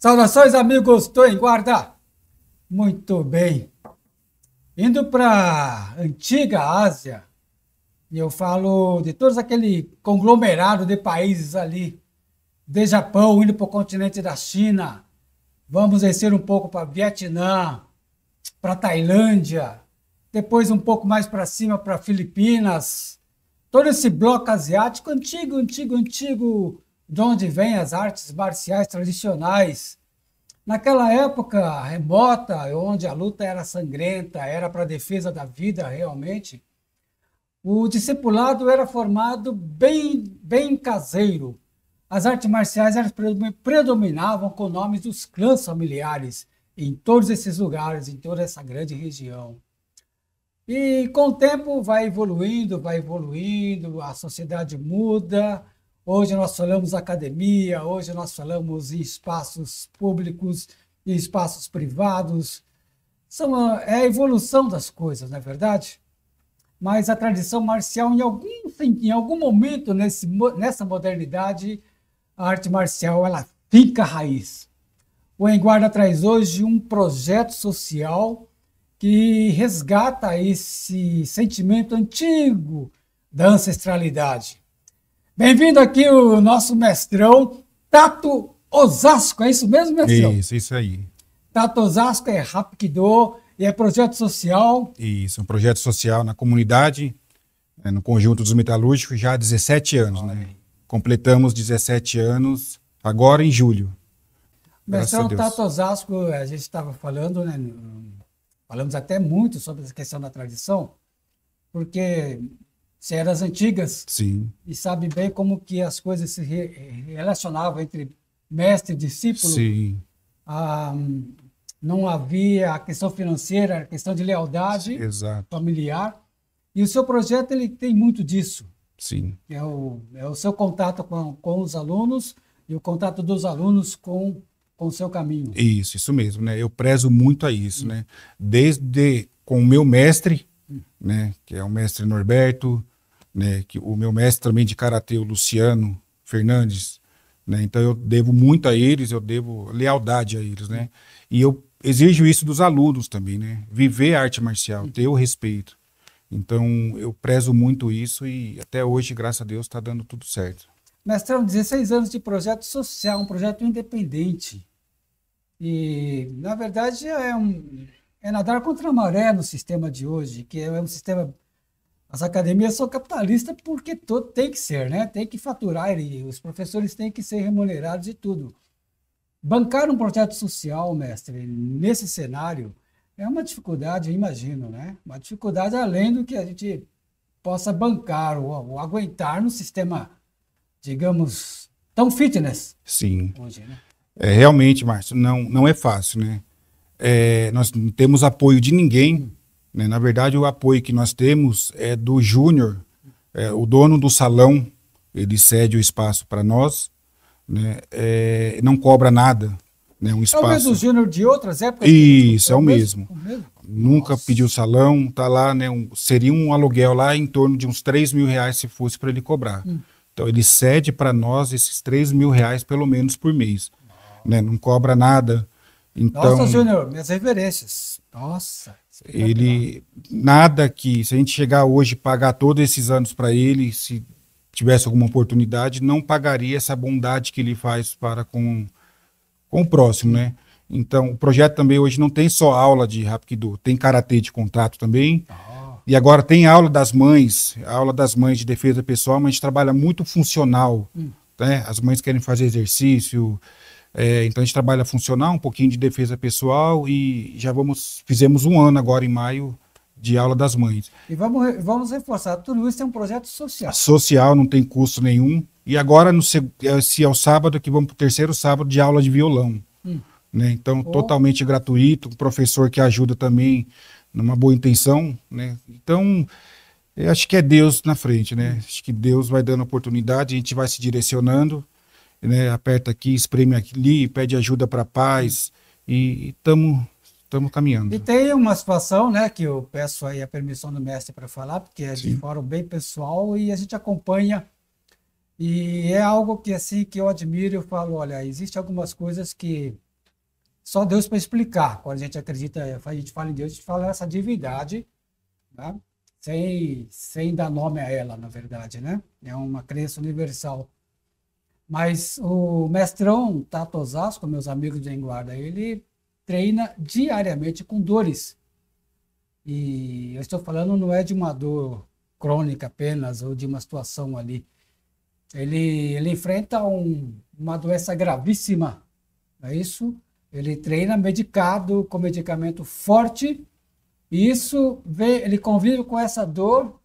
Saudações, amigos, estou em guarda. Muito bem. Indo para a antiga Ásia, e eu falo de todos aquele conglomerado de países ali, de Japão, indo para o continente da China, vamos descer um pouco para Vietnã, para Tailândia, depois um pouco mais para cima para Filipinas, todo esse bloco asiático antigo, antigo, antigo, de onde vêm as artes marciais tradicionais. Naquela época remota, onde a luta era sangrenta, era para a defesa da vida realmente, o discipulado era formado bem caseiro. As artes marciais predominavam com nomes dos clãs familiares em todos esses lugares, em toda essa grande região. E com o tempo vai evoluindo, a sociedade muda. Hoje nós falamos academia, hoje nós falamos em espaços públicos, em espaços privados. É a evolução das coisas, não é verdade? Mas a tradição marcial, em algum momento nessa modernidade, a arte marcial ela fica raiz. O Em Guarda traz hoje um projeto social que resgata esse sentimento antigo da ancestralidade. Bem-vindo aqui o nosso mestrão, Tato Osasco, é isso mesmo, mestrão? Isso aí. Tato Osasco é Hapkido e é projeto social. Isso, um projeto social na comunidade, no conjunto dos metalúrgicos, já há 17 anos, né? Completamos 17 anos agora em julho. Mestrão Tato Osasco, a gente estava falando, né? Falamos até muito sobre essa questão da tradição, porque você é das antigas. Sim. E sabe bem como que as coisas se relacionavam entre mestre e discípulo. Sim. Não havia a questão financeira, a questão de lealdade. Exato. Familiar. E o seu projeto ele tem muito disso. Sim. É o seu contato com os alunos e o contato dos alunos com o seu caminho. Isso mesmo, né? Eu prezo muito a isso, né? Desde com o meu mestre, né? Que é o mestre Norberto, né? Que o meu mestre também de karatê, o Luciano Fernandes, né? Então eu devo muito a eles, eu devo lealdade a eles, né? E eu exijo isso dos alunos também, né? Viver a arte marcial, ter o respeito. Então eu prezo muito isso e até hoje, graças a Deus, está dando tudo certo. Mestrão, 16 anos de projeto social, um projeto independente. E, na verdade, é nadar contra a maré no sistema de hoje, que é um sistema... As academias são capitalistas porque tem que ser, né? Tem que faturar e os professores têm que ser remunerados e tudo. Bancar um projeto social, mestre, nesse cenário, é uma dificuldade, eu imagino, né? Uma dificuldade além do que a gente possa bancar ou aguentar no sistema, digamos, tão fitness. Sim. Hoje, né? Realmente, Márcio, não é fácil, né? Nós não temos apoio de ninguém, né? Na verdade, o apoio que nós temos é do Júnior, o dono do salão, ele cede o espaço para nós, né? Não cobra nada, né? Um espaço... É o mesmo Júnior de outras épocas? Isso, é o mesmo. Nunca Nossa. pediu salão, tá lá, né? Seria um aluguel lá em torno de uns 3 mil reais se fosse para ele cobrar. Então ele cede para nós esses 3 mil reais pelo menos por mês. Né? Não cobra nada. Então, nossa, Júnior, minhas reverências. Nossa. Ele, nada que, se a gente chegar hoje e pagar todos esses anos para ele, se tivesse alguma oportunidade, não pagaria essa bondade que ele faz para com o próximo, né? Então, o projeto também hoje não tem só aula de Hapkido, tem karatê de contato também. E agora tem aula das mães de defesa pessoal, mas a gente trabalha muito funcional. Né? As mães querem fazer exercício, então a gente trabalha funcional, um pouquinho de defesa pessoal e fizemos um ano agora em maio de aula das mães. E vamos reforçar, tudo isso é um projeto social. Social, não tem custo nenhum. E agora, esse é o sábado, que vamos para o 3º sábado de aula de violão. Né? Então, totalmente gratuito, um professor que ajuda também numa boa intenção. Né? Então, eu acho que é Deus na frente, né? Acho que Deus vai dando oportunidade, a gente vai se direcionando. Né, aperta aqui, espreme ali, pede ajuda para a paz e estamos caminhando. E tem uma situação, né, que eu peço aí a permissão do mestre para falar, porque é de fórum bem pessoal e a gente acompanha e é algo que assim que eu admiro, eu falo, olha, existem algumas coisas que só Deus para explicar. Quando a gente acredita, a gente fala em Deus, a gente fala essa divindade, né? Sem dar nome a ela, na verdade, né? É uma crença universal. Mas o mestrão Tato Osasco, meus amigos de Enguarda, ele treina diariamente com dores. E eu estou falando não é de uma dor crônica apenas, ou de uma situação ali. Ele enfrenta uma doença gravíssima, não é isso? Ele treina medicado, com medicamento forte, e ele convive com essa dor,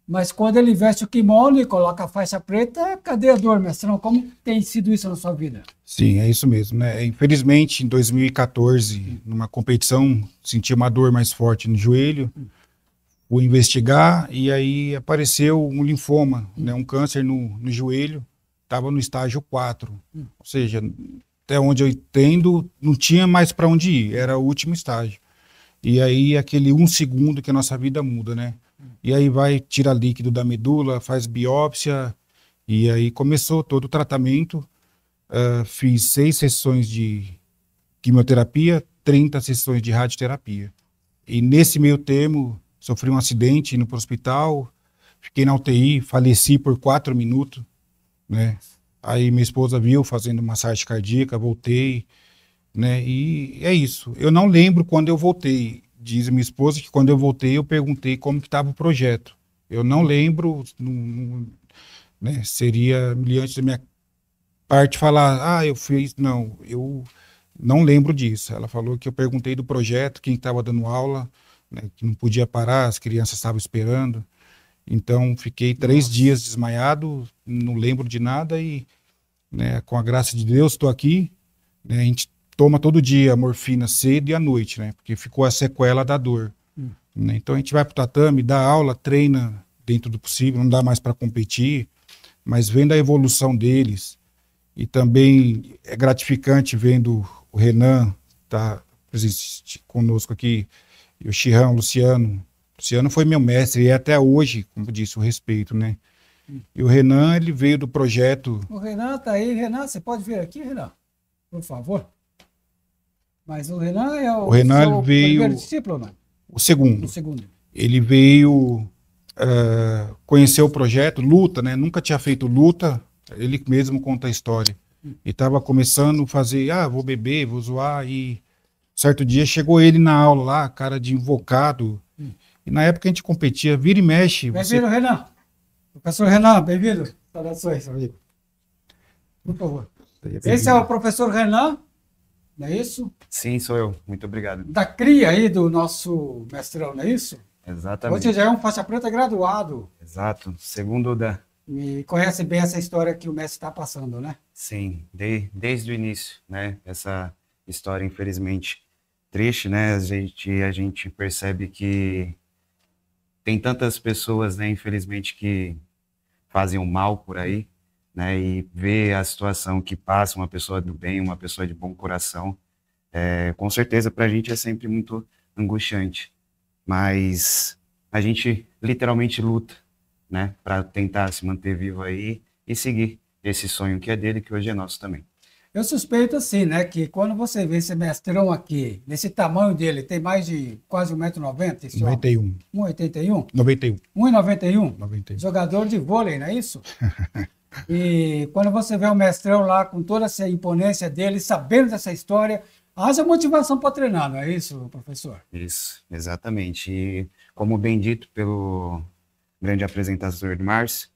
mas quando ele veste o kimono e coloca a faixa preta, cadê a dor, mestrão? Como tem sido isso na sua vida? Sim, é isso mesmo, né? Infelizmente, em 2014, numa competição, senti uma dor mais forte no joelho, fui investigar e aí apareceu um linfoma, né? Um câncer no joelho, estava no estágio 4. Ou seja, até onde eu entendo, não tinha mais para onde ir, era o último estágio. E aí aquele 1 segundo que a nossa vida muda, né? E aí vai, tira líquido da medula, faz biópsia, e aí começou todo o tratamento. Fiz 6 sessões de quimioterapia, 30 sessões de radioterapia. E nesse meio termo, sofri um acidente indo para o hospital, fiquei na UTI, faleci por 4 minutos, né? Aí minha esposa viu fazendo massagem cardíaca, voltei, né? E é isso. Eu não lembro quando eu voltei. Diz minha esposa que quando eu voltei eu perguntei como que estava o projeto. Eu não lembro, né? Seria humilhante da minha parte falar, eu fiz. Não, eu não lembro disso. Ela falou que eu perguntei do projeto, quem estava dando aula, né? Que não podia parar, as crianças estavam esperando. Então fiquei 3 dias desmaiado, não lembro de nada e, né, com a graça de Deus estou aqui, né? A gente toma todo dia morfina cedo e à noite, né? Porque ficou a sequela da dor. Né? Então a gente vai pro tatame, dá aula, treina dentro do possível, não dá mais para competir, mas vendo a evolução deles e também é gratificante vendo o Renan tá presente conosco aqui, e o Chirrão, o Luciano. O Luciano foi meu mestre e até hoje, como eu disse, o respeito, né? E o Renan, ele veio do projeto... O Renan tá aí. Renan, você pode vir aqui, Renan? Por favor. Mas o Renan é o Renan seu veio, primeiro discípulo, não? o segundo. O segundo. Ele veio conhecer o projeto, luta, né? Nunca tinha feito luta, ele mesmo conta a história. E estava começando a fazer, vou beber, vou zoar, e certo dia chegou ele na aula lá, cara de invocado, e na época a gente competia, vira e mexe. Bem-vindo, Renan. Professor Renan, bem-vindo. Saudações, amigo. Por favor. Esse é o professor Renan, não é isso? Sim, sou eu. Muito obrigado. Da cria aí do nosso mestrão, não é isso? Exatamente. Você já é um faixa preta graduado. Exato. Segundo da... E conhece bem essa história que o mestre está passando, né? Sim, desde o início, né? Essa história, infelizmente, triste, né? A gente percebe que tem tantas pessoas, né? Infelizmente, que fazem o mal por aí, né? E ver a situação que passa uma pessoa do bem, uma pessoa de bom coração, com certeza para a gente é sempre muito angustiante. Mas a gente literalmente luta, né? Para tentar se manter vivo aí e seguir esse sonho que é dele, que hoje é nosso também. Eu suspeito assim, né? Que quando você vê esse mestrão aqui, nesse tamanho dele, tem mais de quase 1,90 m? 91. 1,81 m? 91. 1,91 m? 91. Jogador de vôlei, não é isso? E quando você vê o mestrão lá com toda essa imponência dele, sabendo dessa história, haja motivação para treinar, não é isso, professor? Isso, exatamente. E como bem dito pelo grande apresentador do Márcio,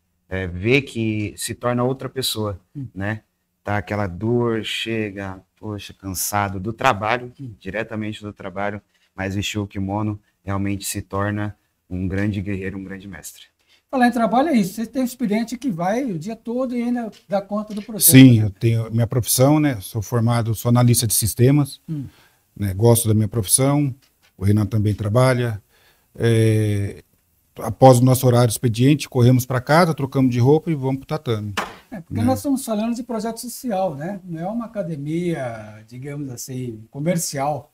ver que se torna outra pessoa, né? Tá aquela dor, chega, poxa, cansado do trabalho, diretamente do trabalho, mas vestiu o kimono, realmente se torna um grande guerreiro, um grande mestre. Falar em trabalho é isso, você tem um experiente que vai o dia todo e ainda dá conta do projeto. Sim, né? eu tenho minha profissão, né? Sou analista de sistemas, né? Gosto da minha profissão, o Renan também trabalha. Após o nosso horário expediente, corremos para casa, trocamos de roupa e vamos para o tatame. Porque nós estamos falando de projeto social, né? Não é uma academia, digamos assim, comercial.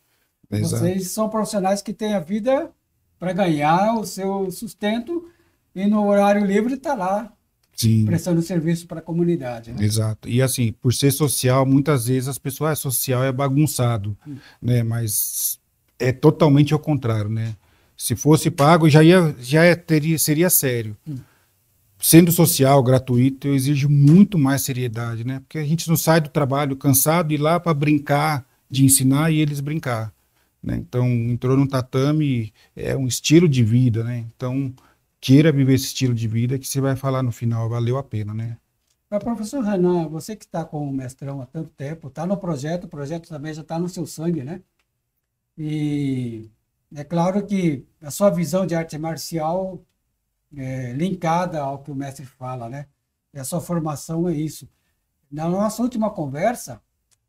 Exato. Vocês são profissionais que têm a vida para ganhar o seu sustento e no horário livre está lá Sim. Prestando serviço para a comunidade, né? Exato. E assim, por ser social, muitas vezes as pessoas, social é bagunçado, né? Mas é totalmente ao contrário, né? Se fosse pago, seria sério. Sendo social, gratuito, eu exijo muito mais seriedade, né? Porque a gente não sai do trabalho cansado de ir lá para brincar, de ensinar e eles brincar, né? Então, entrou no tatame, é um estilo de vida, né? Então, queira viver esse estilo de vida que você vai falar no final, valeu a pena, né? Mas, professor Renan, você que está com o mestrão há tanto tempo, está no projeto, o projeto também já está no seu sangue, né? E é claro que a sua visão de arte marcial é linkada ao que o mestre fala, né? E a sua formação é isso. Na nossa última conversa,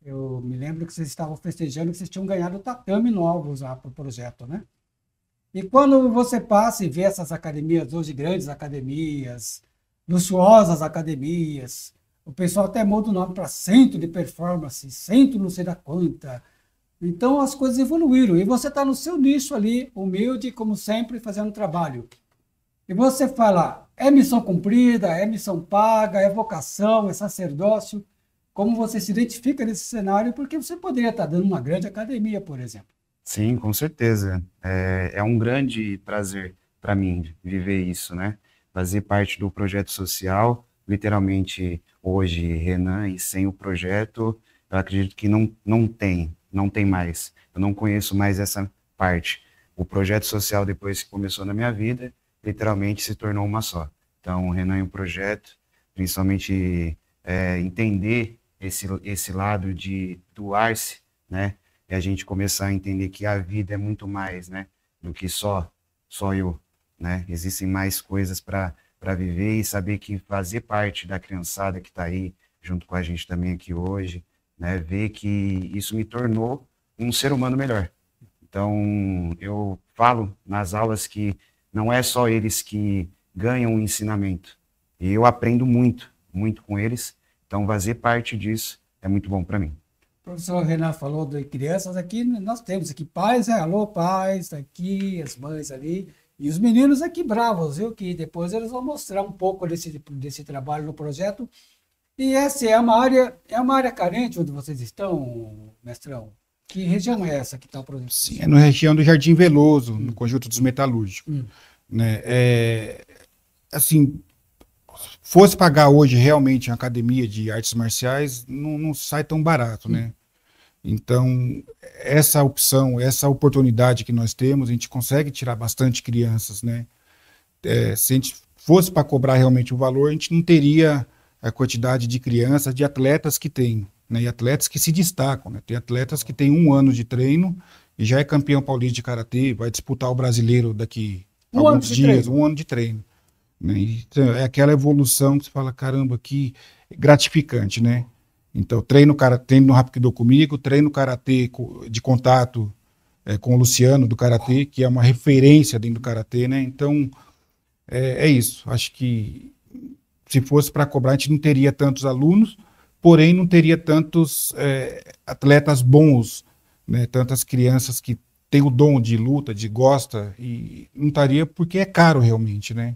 eu me lembro que vocês estavam festejando que vocês tinham ganhado tatame novos lá para o projeto, né? E quando você passa e vê essas academias hoje, grandes academias, luxuosas academias, o pessoal até muda o nome para centro de performance, centro não sei da quanta. Então as coisas evoluíram. E você está no seu nicho ali, humilde, como sempre, fazendo trabalho. E você fala, é missão cumprida, é missão paga, é vocação, é sacerdócio. Como você se identifica nesse cenário? Porque você poderia estar dando uma grande academia, por exemplo. Sim, com certeza. É um grande prazer para mim viver isso, né? Fazer parte do projeto social, literalmente hoje, Renan, e sem o projeto, eu acredito que não tem mais. Eu não conheço mais essa parte. O projeto social, depois que começou na minha vida, literalmente se tornou uma só. Então, o Renan e o projeto, principalmente entender esse lado de doar-se, né? E a gente começar a entender que a vida é muito mais, né, do que só eu, né? Existem mais coisas para viver e saber que fazer parte da criançada que está aí junto com a gente também aqui hoje, né, ver que isso me tornou um ser humano melhor. Então, eu falo nas aulas que não é só eles que ganham o ensinamento, e eu aprendo muito com eles, então fazer parte disso é muito bom para mim. O professor Renan falou de crianças aqui, nós temos aqui pais, alô pais, tá aqui, as mães ali, e os meninos aqui bravos, viu, que depois eles vão mostrar um pouco desse trabalho no projeto. E essa é uma área carente onde vocês estão, mestrão? Que região é essa que está o projeto? Sim, é na região do Jardim Veloso, no Conjunto dos Metalúrgicos. Né? Assim, fosse pagar hoje realmente uma academia de artes marciais, não sai tão barato, né? Então, essa opção, essa oportunidade que nós temos, a gente consegue tirar bastante crianças, né? Se a gente fosse para cobrar realmente o valor, a gente não teria a quantidade de crianças, de atletas que tem, né? E atletas que se destacam, né? Tem atletas que têm 1 ano de treino e já é campeão paulista de karatê, vai disputar o brasileiro daqui a alguns dias, 1 ano de treino. Né? Então, é aquela evolução que você fala, caramba, que gratificante, né? Então, treino no Hapkido comigo, treino karatê de contato com o Luciano do karatê, que é uma referência dentro do karatê, né? Então, é isso. Acho que se fosse para cobrar, a gente não teria tantos alunos, porém não teria tantos atletas bons, né? Tantas crianças que têm o dom de luta, de gosta, e não estaria porque é caro realmente, né?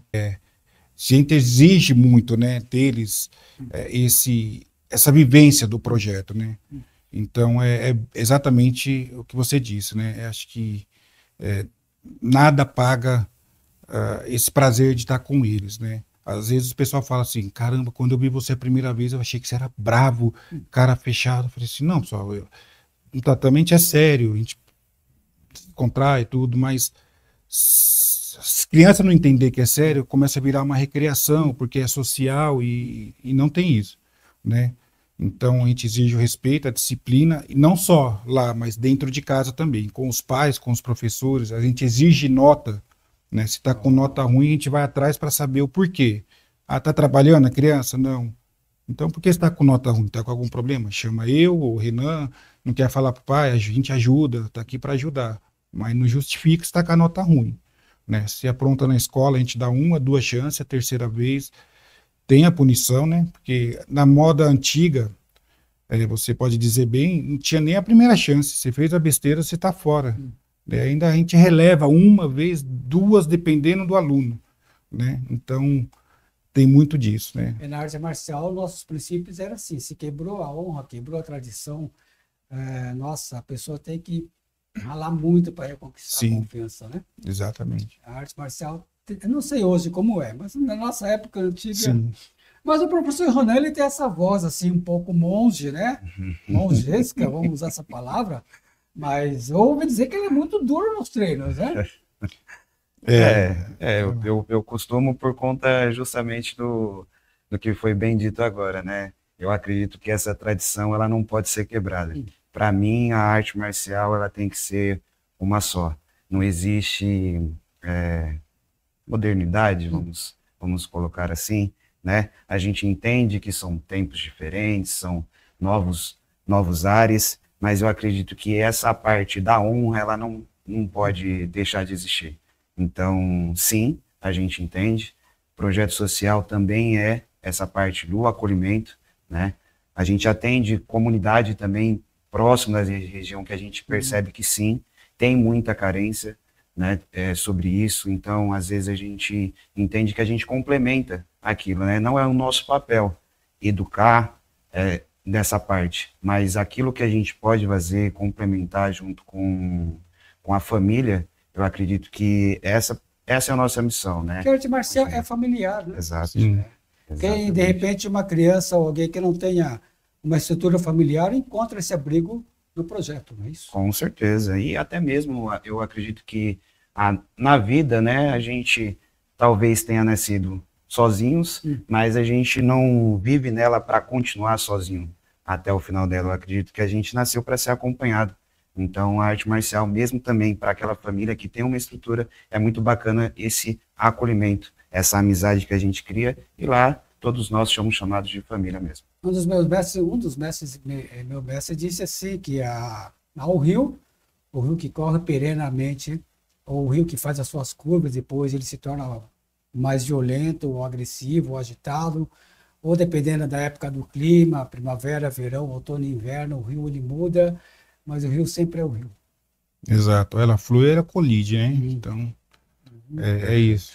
Se a gente exige muito, né, deles essa vivência do projeto, né? Então é exatamente o que você disse, né? Acho que nada paga esse prazer de estar com eles, né? Às vezes o pessoal fala assim, caramba, quando eu vi você a primeira vez eu achei que você era bravo, cara fechado. Eu falei assim, não, pessoal, o tratamento é sério, a gente contrai tudo, mas se as crianças não entender que é sério, começa a virar uma recreação, porque é social e não tem isso, né? Então a gente exige o respeito, a disciplina, e não só lá, mas dentro de casa também, com os pais, com os professores, a gente exige nota, né? Se está com nota ruim, a gente vai atrás para saber o porquê. Ah, está trabalhando a criança? Não. Então por que você está com nota ruim? Está com algum problema? Chama eu ou o Renan, não quer falar para o pai, a gente ajuda, está aqui para ajudar, mas não justifica se está com a nota ruim. Né? Se apronta na escola, a gente dá 1, 2 chances, a terceira vez tem a punição, né? Porque na moda antiga, você pode dizer bem, não tinha nem a primeira chance. Você fez a besteira, você está fora. Ainda a gente releva 1 vez, 2, dependendo do aluno. Né? Então, tem muito disso, né? Na arte marcial, nossos princípios eram assim, se quebrou a honra, quebrou a tradição, nossa, a pessoa tem que ralar muito para reconquistar a confiança, né? Exatamente. A arte marcial, eu não sei hoje como é, mas na nossa época antiga... Sim. Mas o professor Ronan, ele tem essa voz assim, um pouco monge, né? Mongesca, vamos usar essa palavra. Mas eu ouvi dizer que ele é muito duro nos treinos, né? Eu costumo por conta justamente do que foi bem dito agora, né? Eu acredito que essa tradição ela não pode ser quebrada. Para mim, a arte marcial ela tem que ser uma só. Não existe modernidade, vamos colocar assim, né? A gente entende que são tempos diferentes, são novos ares, mas eu acredito que essa parte da honra ela não pode deixar de existir. Então, sim, a gente entende. Projeto social também é essa parte do acolhimento, né? A gente atende comunidade também próxima da região que a gente percebe que sim, tem muita carência, né, sobre isso. Então, às vezes a gente entende que a gente complementa aquilo, né? Não é o nosso papel educar nessa parte, mas aquilo que a gente pode fazer, complementar junto com a família, eu acredito que essa é a nossa missão, né? Porque a arte marcial é familiar, né? Exato. Quem, de repente, uma criança ou alguém que não tenha uma estrutura familiar encontra esse abrigo no projeto, não é isso? Com certeza. E até mesmo eu acredito que na vida, né, a gente talvez tenha nascido sozinhos, mas a gente não vive nela para continuar sozinho até o final dela. Eu acredito que a gente nasceu para ser acompanhado. Então, a arte marcial, mesmo também para aquela família que tem uma estrutura, é muito bacana esse acolhimento, essa amizade que a gente cria, e lá todos nós somos chamados de família mesmo. Um dos mestres, meu mestre disse assim, que há o rio que corre perenamente, ou o rio que faz as suas curvas, depois ele se torna mais violento, ou agressivo, ou agitado, ou dependendo da época do clima, primavera, verão, outono e inverno, o rio ele muda, mas o rio sempre é o rio. Exato, ela flui, ela colide, né? Então, é isso.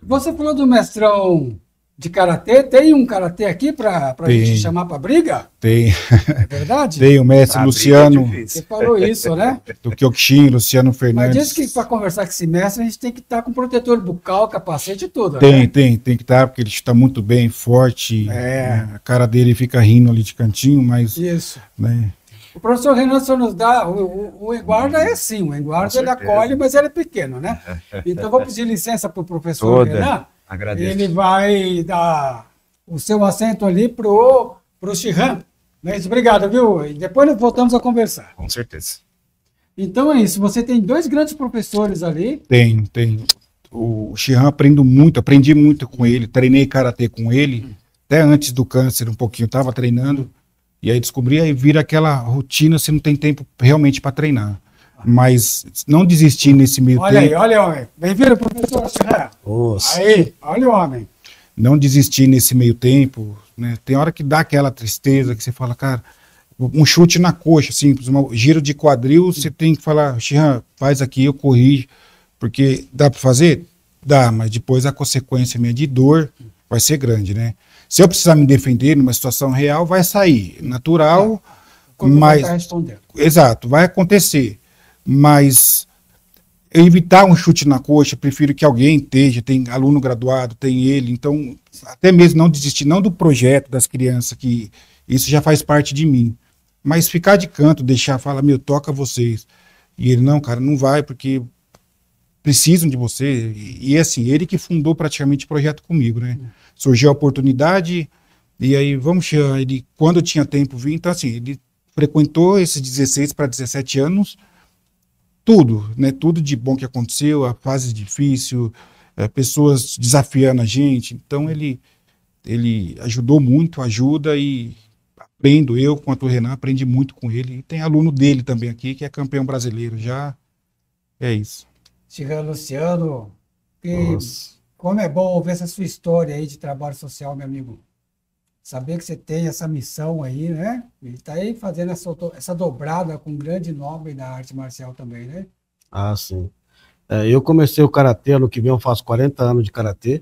Você falou do mestrão de karatê, tem um karatê aqui para a gente chamar para briga? Tem. É verdade? Tem o mestre Luciano. Você falou isso, né? Do Kyokushin, Luciano Fernandes. Mas diz que para conversar com esse mestre a gente tem que estar com protetor bucal, capacete e tudo. Tem, né? tem que estar, porque ele está muito bem, forte. Né? A cara dele fica rindo ali de cantinho, mas. Isso. Né? O professor Renan só nos dá. O Enguarda é assim, o Enguarda ele acolhe, mas ele é pequeno, né? Então vou pedir licença para o professor Renan. Agradeço. Ele vai dar o seu assento ali pro Shihan. Mas obrigado, viu? E depois nós voltamos a conversar. Com certeza. Então é isso. Você tem dois grandes professores ali. Tem. O Shihan aprendi muito com ele, treinei karatê com ele, até antes do câncer um pouquinho, estava treinando, e aí descobri, aí vira aquela rotina, você não tem tempo realmente para treinar. Mas não desistir nesse meio tempo. Olha, homem. Bem-vindo, professor Shihan. Aí, olha o homem. Não desistir nesse meio tempo, né? Tem hora que dá aquela tristeza, que você fala, cara, um chute na coxa, simples, um giro de quadril, você tem que falar, Shihan, faz aqui, eu corrijo, porque dá para fazer? Dá, mas depois a consequência minha de dor vai ser grande, né? Se eu precisar me defender numa situação real, vai sair, natural, mas... Vai respondendo. Exato, vai acontecer. Mas evitar um chute na coxa, prefiro que alguém esteja, tem aluno graduado, tem ele, então até mesmo não desistir, não do projeto das crianças, que isso já faz parte de mim, mas ficar de canto, deixar, falar, toca vocês, e ele, não, cara, não vai, porque precisam de você, e assim, ele que fundou praticamente o projeto comigo, né, surgiu a oportunidade, e aí, ele, quando eu tinha tempo, vim, então assim, ele frequentou esses 16 para 17 anos, tudo, né? Tudo de bom que aconteceu, a fase difícil, pessoas desafiando a gente. Então ele ajudou muito, ajuda, e aprendo, eu quanto o Renan, aprendi muito com ele. E tem aluno dele também aqui, que é campeão brasileiro já. É isso. Shihan Luciano, como é bom ouvir essa sua história aí de trabalho social, meu amigo. Saber que você tem essa missão aí, né? E está aí fazendo essa dobrada com um grande nome da arte marcial também, né? Ah, sim. Eu comecei o karatê, ano que vem eu faço 40 anos de karatê.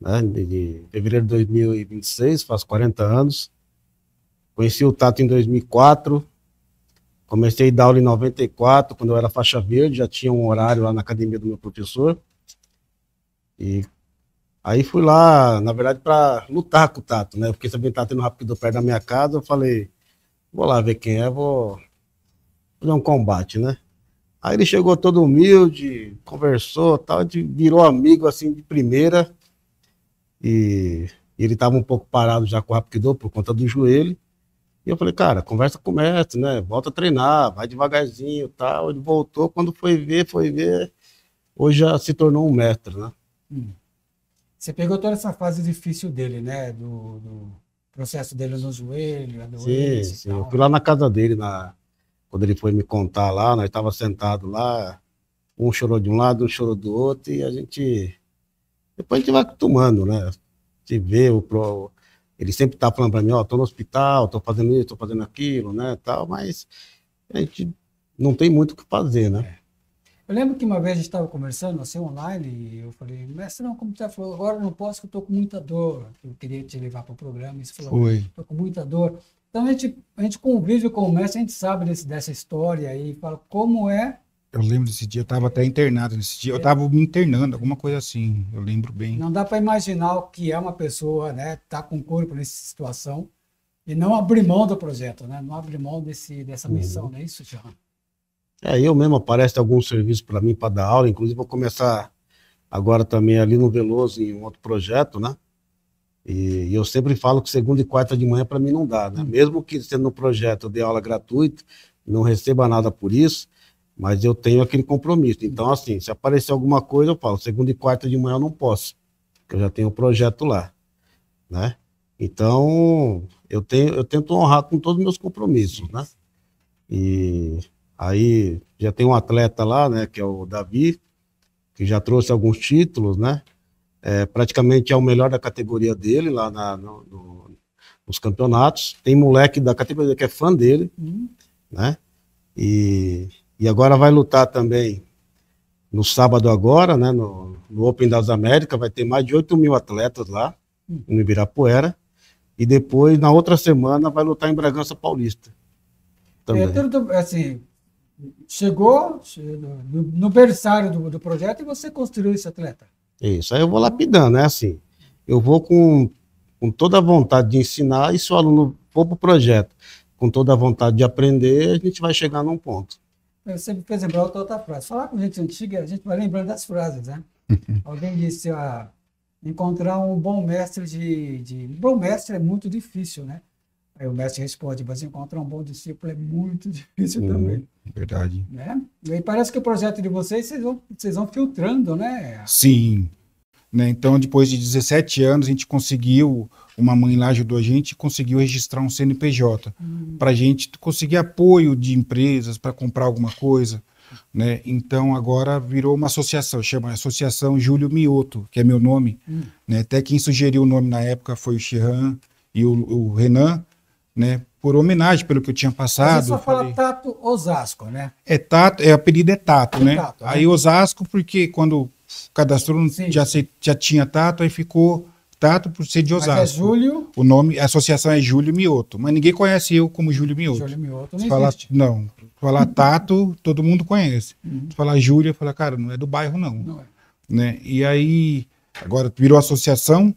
né, de fevereiro de 2026, faz 40 anos. Conheci o Tato em 2004, comecei a dar aula em 94, quando eu era faixa verde, já tinha um horário lá na academia do meu professor. E aí fui lá, na verdade, para lutar com o Tato, né? Porque sabia que estava tendo um rapidão perto da minha casa, eu falei, vou lá ver quem é, vou fazer um combate, né? Aí ele chegou todo humilde, conversou, tal, a gente virou amigo assim de primeira. E ele estava um pouco parado já com o Rapkido por conta do joelho. E eu falei, cara, conversa com o mestre, né? Volta a treinar, vai devagarzinho, tal. Ele voltou, quando foi ver, hoje já se tornou um mestre, né? Você pegou toda essa fase difícil dele, né? Do processo dele no joelho, a doença Sim. e Eu tal. fui lá na casa dele, quando ele foi me contar lá, nós estávamos sentados lá, um chorou de um lado, um chorou do outro, e depois a gente vai acostumando, né? Você vê ele sempre tá falando para mim, ó, tô no hospital, tô fazendo isso, tô fazendo aquilo, né, tal, mas a gente não tem muito o que fazer, né? Eu lembro que uma vez a gente estava conversando, assim, online, e eu falei, mestre, não, como você falou, agora eu não posso, que eu estou com muita dor. Eu queria te levar para o programa, e você falou, Foi. estou com muita dor. Então a gente convive com o mestre, a gente sabe dessa história aí, fala como é. Eu lembro desse dia, eu estava até internado nesse dia. Eu estava me internando, alguma coisa assim. Eu lembro bem. Não dá para imaginar o que é uma pessoa, né, tá com o corpo nessa situação e não abrir mão do projeto, né? Não abrir mão dessa missão, não é isso, Jean? Eu mesmo aparece alguns serviços para mim para dar aula, inclusive vou começar agora também ali no Veloso em um outro projeto, né? E eu sempre falo que segunda e quarta de manhã para mim não dá, né? Mesmo que sendo no projeto eu dê aula gratuita, não receba nada por isso, mas eu tenho aquele compromisso. Então, assim, se aparecer alguma coisa, eu falo, segunda e quarta de manhã eu não posso, porque eu já tenho o projeto lá, né? Então, eu tento honrar com todos os meus compromissos, né? E aí já tem um atleta lá, né, que é o Davi, que já trouxe alguns títulos, né? Praticamente é o melhor da categoria dele lá nos campeonatos. Tem moleque da categoria que é fã dele, né? E agora vai lutar também no sábado agora, né? No Open das Américas, vai ter mais de 8.000 atletas lá, no Ibirapuera. E depois, na outra semana, vai lutar em Bragança Paulista. Também. Tudo, assim, chegou no berçário do projeto e você construiu esse atleta. Isso, aí eu vou lapidando, é assim. Eu vou com toda a vontade de ensinar, e se o aluno for para o projeto com toda a vontade de aprender, a gente vai chegar num ponto. Eu sempre fez lembrar outra frase. Falar com gente antiga, a gente vai lembrando das frases, né? Alguém disse, encontrar um bom mestre Um bom mestre é muito difícil, né? Aí o mestre responde, mas encontrar um bom discípulo é muito difícil também. Verdade. Né? E parece que o projeto de vocês vão filtrando, né? Sim. Né? Então, depois de 17 anos, a gente conseguiu, uma mãe lá ajudou a gente, conseguiu registrar um CNPJ para a gente conseguir apoio de empresas para comprar alguma coisa. Né? Então, agora virou uma associação, chama Associação Júlio Mioto, que é meu nome. Né? Até quem sugeriu o nome na época foi o Shehan e o Renan, né? Por homenagem pelo que eu tinha passado. Você só fala Tato Osasco, né? Tato, o apelido é Tato, né? Tato, né? Aí Osasco, porque quando cadastrou já tinha Tato, aí ficou Tato por ser de Osasco. Mas é Júlio. O nome, a associação é Júlio Mioto, mas ninguém conhece eu como Júlio Mioto. Júlio Mioto Se falar, não, falar Tato, todo mundo conhece. Se falar Júlio, fala, cara, não é do bairro, não. Não é. Né? E aí, agora virou associação,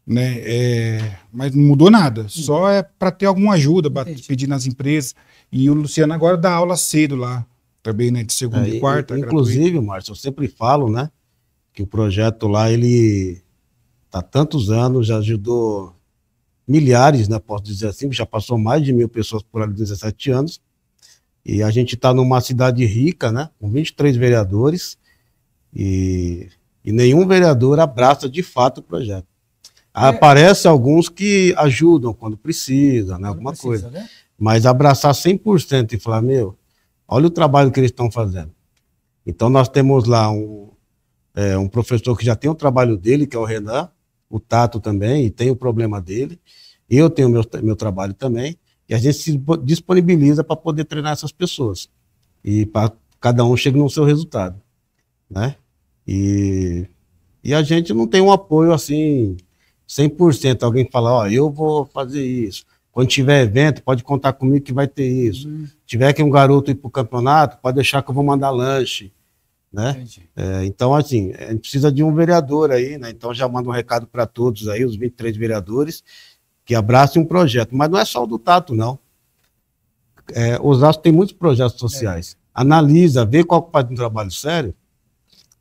né? Mas não mudou nada. Só é para ter alguma ajuda, pedir nas empresas. E o Luciano agora dá aula cedo lá, também, né? De segunda e quarta. Inclusive, Márcio, eu sempre falo, né? Que o projeto lá, ele tá há tantos anos, já ajudou milhares, né? Posso dizer assim, já passou mais de 1.000 pessoas por ali, 17 anos. E a gente está numa cidade rica, né? Com 23 vereadores. E nenhum vereador abraça de fato o projeto. Aparece alguns que ajudam quando precisa, né? Alguma coisa. Né? Mas abraçar 100% e falar, olha o trabalho que eles estão fazendo. Então nós temos lá um professor que já tem o trabalho dele, que é o Renan, o Tato também, e tem o problema dele. Eu tenho meu trabalho também, e a gente se disponibiliza para poder treinar essas pessoas. E para cada um chegue no seu resultado. Né? E E a gente não tem um apoio assim, 100%. Alguém fala, ó, eu vou fazer isso. Quando tiver evento, pode contar comigo que vai ter isso. Tiver que um garoto ir para o campeonato, pode deixar que eu vou mandar lanche, né? Então, assim, a gente precisa de um vereador aí, né? Então, já mando um recado para todos aí, os 23 vereadores, que abracem um projeto. Mas não é só o do Tato, não. Osasco tem muitos projetos sociais. Analisa, vê qual faz um trabalho sério,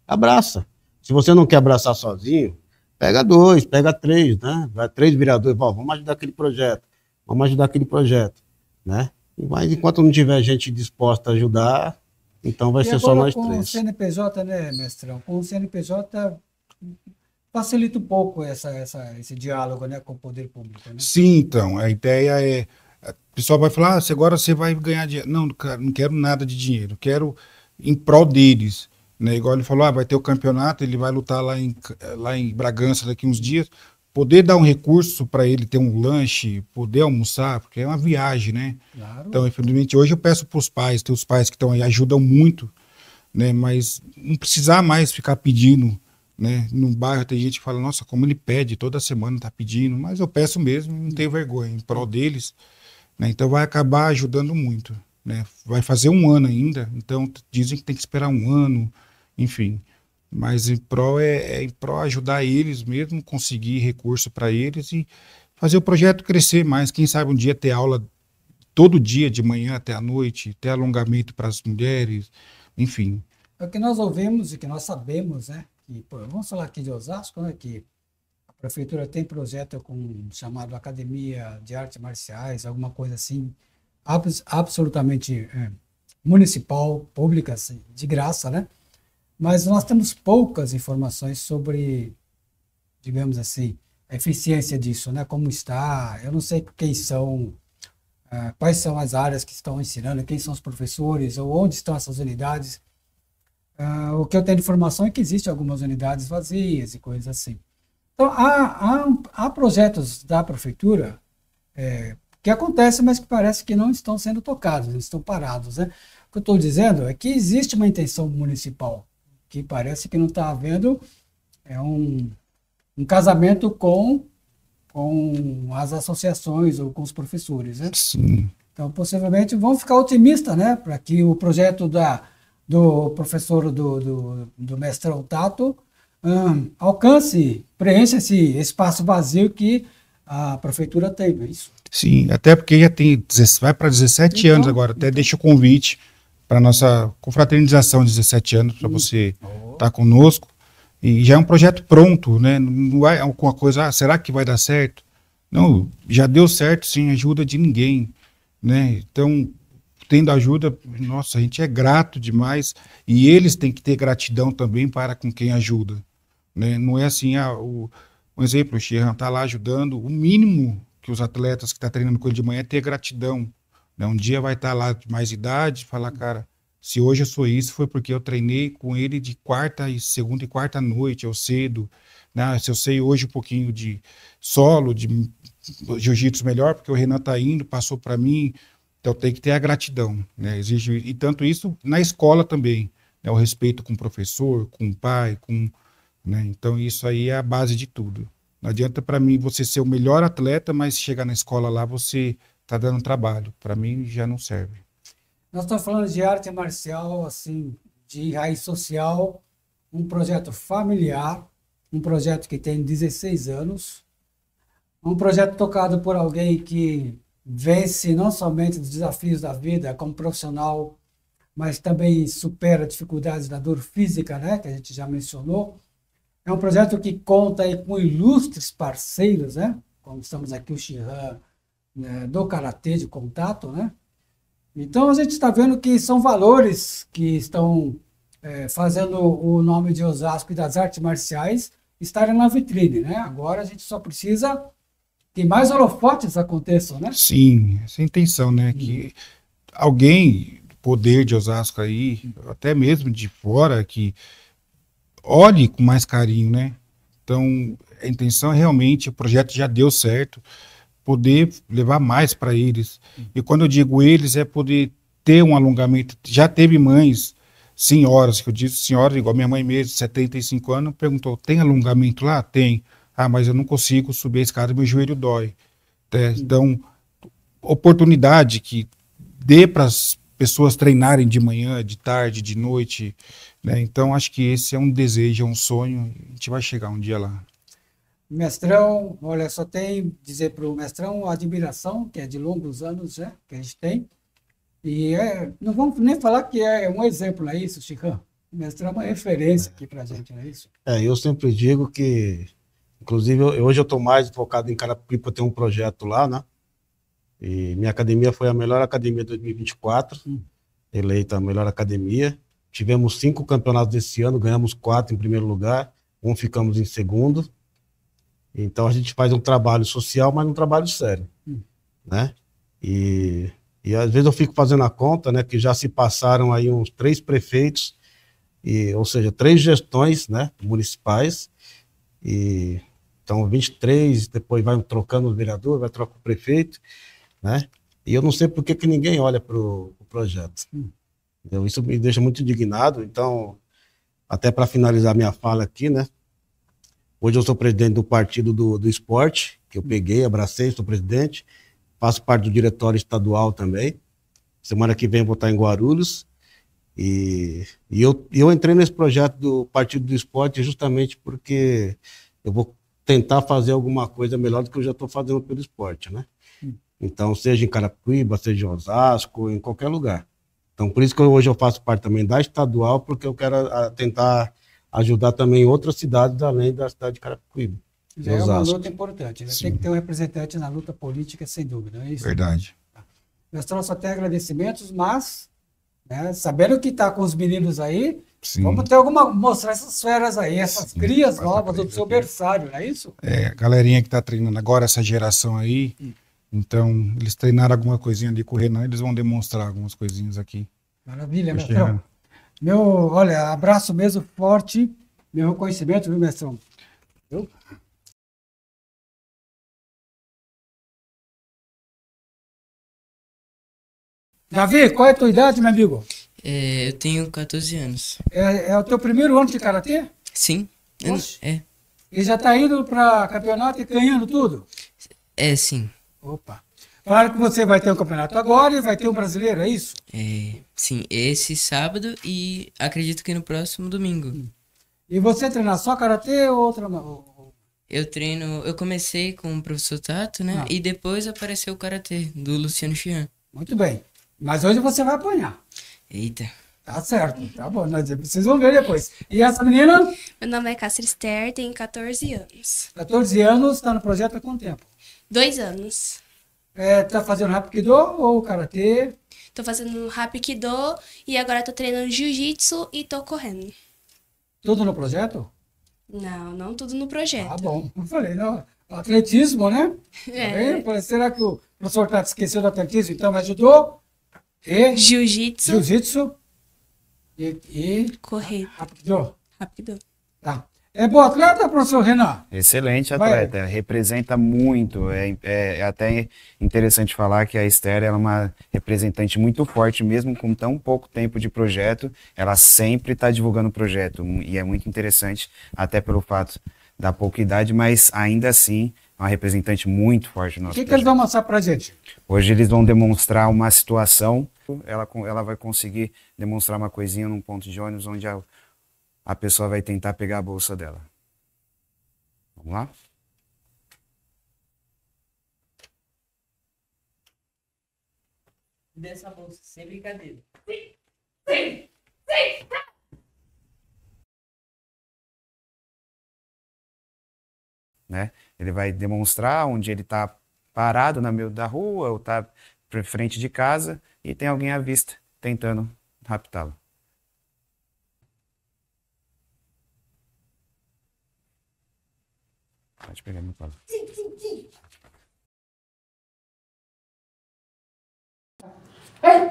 abraça. Se você não quer abraçar sozinho, pega 2, pega 3, né? Vai 3 vereadores, vamos ajudar aquele projeto, né? Mas enquanto não tiver gente disposta a ajudar, então vai ser só nós 3. Com o CNPJ, né, mestrão? Com o CNPJ facilita um pouco esse diálogo, né, com o poder público, né? Sim, então, a ideia é... O pessoal vai falar, agora você vai ganhar dinheiro. Não, cara, não quero nada de dinheiro, quero em prol deles. Né? Igual ele falou, vai ter o campeonato, ele vai lutar lá em Bragança daqui uns dias, poder dar um recurso para ele ter um lanche, poder almoçar, porque é uma viagem, né? Claro. Então, infelizmente, hoje eu peço para os pais, tem os pais que estão aí, ajudam muito, né? Mas não precisar mais ficar pedindo, né? No bairro tem gente que fala, nossa, como ele pede, toda semana tá pedindo, mas eu peço mesmo, não tenho vergonha, em prol deles, né? Então vai acabar ajudando muito, né? Vai fazer um ano ainda, então dizem que tem que esperar um ano, enfim, mas em prol em prol ajudar eles mesmo, conseguir recurso para eles e fazer o projeto crescer mais. Quem sabe um dia ter aula todo dia, de manhã até a noite, ter alongamento para as mulheres, enfim. É o que nós ouvimos e que nós sabemos, né? Que, vamos falar aqui de Osasco, né? Que a prefeitura tem projeto chamado Academia de Artes Marciais, alguma coisa assim, absolutamente municipal, pública, assim, de graça, né? Mas nós temos poucas informações sobre, digamos assim, a eficiência disso, né? Como está, eu não sei quem são, quais são as áreas que estão ensinando, quem são os professores, ou onde estão essas unidades. O que eu tenho de informação é que existem algumas unidades vazias e coisas assim. Então, há projetos da prefeitura que acontecem, mas que parece que não estão sendo tocados, eles estão parados, né? O que eu estou dizendo é que existe uma intenção municipal, que parece que não está havendo um casamento com as associações ou com os professores, né? Sim. Então, possivelmente, vamos ficar otimistas, né? Para que o projeto do professor, do mestrão Tato, preencha esse espaço vazio que a prefeitura tem, não é isso? Sim, até porque já vai para 17 anos agora, até deixa o convite para a nossa confraternização de 17 anos, para você estar conosco. E já é um projeto pronto, né? Não é alguma coisa, será que vai dar certo? Não, já deu certo sem ajuda de ninguém, né? Então, tendo ajuda, nossa, a gente é grato demais e eles têm que ter gratidão também para com quem ajuda, né? Não é assim, um exemplo, o Xerran está lá ajudando, o mínimo que os atletas que estão treinando com ele de manhã é ter gratidão, né? Um dia vai estar lá de mais idade, falar, cara, se hoje eu sou isso, foi porque eu treinei com ele de segunda e quarta noite, eu cedo, né? Se eu sei hoje um pouquinho de solo, de jiu-jitsu melhor, porque o Renan está indo, passou para mim, então tem que ter a gratidão, né? Exige, e tanto isso na escola também, né? O respeito com o professor, com o pai, né? Então isso aí é a base de tudo. Não adianta para mim você ser o melhor atleta, mas chegar na escola lá você está dando trabalho. Para mim já não serve. Nós estamos falando de arte marcial, assim, de raiz social, um projeto familiar, um projeto que tem 16 anos, um projeto tocado por alguém que vence não somente os desafios da vida como profissional, mas também supera dificuldades da dor física, né, que a gente já mencionou. É um projeto que conta aí com ilustres parceiros, né, como estamos aqui o Xerran, né, do Karatê de Contato, né. Então a gente está vendo que são valores que estão fazendo o nome de Osasco e das artes marciais estarem na vitrine, né. Agora a gente só precisa que mais holofotes aconteçam, né? Sim, essa é a intenção, né? Que alguém, poder de Osasco aí, até mesmo de fora, que olhe com mais carinho, né? Então, a intenção é realmente, o projeto já deu certo, poder levar mais para eles. E quando eu digo eles, é poder ter um alongamento. Já teve mães senhoras, que eu disse, senhora, igual minha mãe mesmo, 75 anos, perguntou, tem alongamento lá? Tem. Ah, mas eu não consigo subir a escada, meu joelho dói. Então, oportunidade que dê para as pessoas treinarem de manhã, de tarde, de noite, né? Então, acho que esse é um desejo, é um sonho, a gente vai chegar um dia lá. Mestrão, olha, só tem dizer para o Mestrão a admiração, que é de longos anos, né, que a gente tem. E não vamos nem falar que é um exemplo, não é isso, Chicão? O Mestrão é uma referência aqui para a gente, não é isso? Eu sempre digo que, inclusive, hoje eu estou mais focado em Carapicuíba para ter um projeto lá, né? E minha academia foi a melhor academia de 2024, eleita a melhor academia. Tivemos 5 campeonatos desse ano, ganhamos 4 em primeiro lugar, ficamos em segundo. Então a gente faz um trabalho social, mas um trabalho sério, né? E às vezes eu fico fazendo a conta, né, que já se passaram aí uns 3 prefeitos, ou seja, 3 gestões, né, municipais, e então 23, depois vai trocando o vereador, vai trocar o prefeito, né? E eu não sei por que ninguém olha para o projeto. Isso me deixa muito indignado. Então, até para finalizar minha fala aqui, né? Hoje eu sou presidente do partido do esporte, que eu peguei, abracei, sou presidente. Faço parte do diretório estadual também. Semana que vem eu vou estar em Guarulhos. E eu entrei nesse projeto do Partido do Esporte justamente porque eu vou tentar fazer alguma coisa melhor do que eu já estou fazendo pelo esporte, né? Então, seja em Carapicuíba, seja em Osasco, em qualquer lugar. Então, por isso que hoje eu faço parte também da estadual, porque eu quero tentar ajudar também outras cidades além da cidade de Carapicuíba. Já é uma luta importante, né? Tem que ter um representante na luta política, sem dúvida, não é isso? Verdade. Nós trouxemos até agradecimentos, mas, né, sabendo que está com os meninos aí, Sim. vamos ter mostrar essas feras aí, essas crias novas do seu berçário, não é isso? A galerinha que está treinando agora, essa geração aí, então, eles treinaram alguma coisinha ali com o Renan, eles vão demonstrar algumas coisinhas aqui. Maravilha, Mestrão. Olha, abraço mesmo forte, meu reconhecimento, viu, Mestrão? Viu? Davi, qual é a tua idade, meu amigo? Eu tenho 14 anos. É o teu primeiro ano de karatê? Sim. E já está indo para campeonato e ganhando tudo? Sim. Opa. Claro que você vai ter um campeonato agora e vai ter um brasileiro, é isso? Sim, esse sábado e acredito que no próximo domingo. E você treina só karatê ou outra? Eu comecei com o professor Tato, né? E depois apareceu o karatê do Luciano Chian. Muito bem. Mas hoje você vai apanhar. Eita. Tá certo, tá bom. Vocês vão ver depois. E essa menina? Meu nome é Cássia Esther, tenho 14 anos. 14 anos, está no projeto há quanto tempo? 2 anos. Tá fazendo Hapkido ou karatê? Tô fazendo Hapkido e agora tô treinando Jiu-Jitsu e tô correndo. Tudo no projeto? Não tudo no projeto. Tá bom. Eu falei, não. Atletismo, né? Tá, será que o professor Tato esqueceu do atletismo? Então, mas judô e Jiu-Jitsu e correr. Hapkido. Tá. É bom atleta, professor Renan? Excelente atleta, representa muito. É até interessante falar que a Esther é uma representante muito forte, mesmo com tão pouco tempo de projeto, ela sempre está divulgando o projeto, e é muito interessante, até pelo fato da pouca idade, mas ainda assim é uma representante muito forte no nosso projeto. O que eles vão mostrar pra gente? Hoje eles vão demonstrar uma situação, ela vai conseguir demonstrar uma coisinha num ponto de ônibus onde a pessoa vai tentar pegar a bolsa dela. Vamos lá? Dessa bolsa, sem brincadeira. Sim. Né? Ele vai demonstrar onde ele está parado no meio da rua ou está para frente de casa e tem alguém à vista tentando raptá-lo. Pode pegar meu colo. Sim. Ei,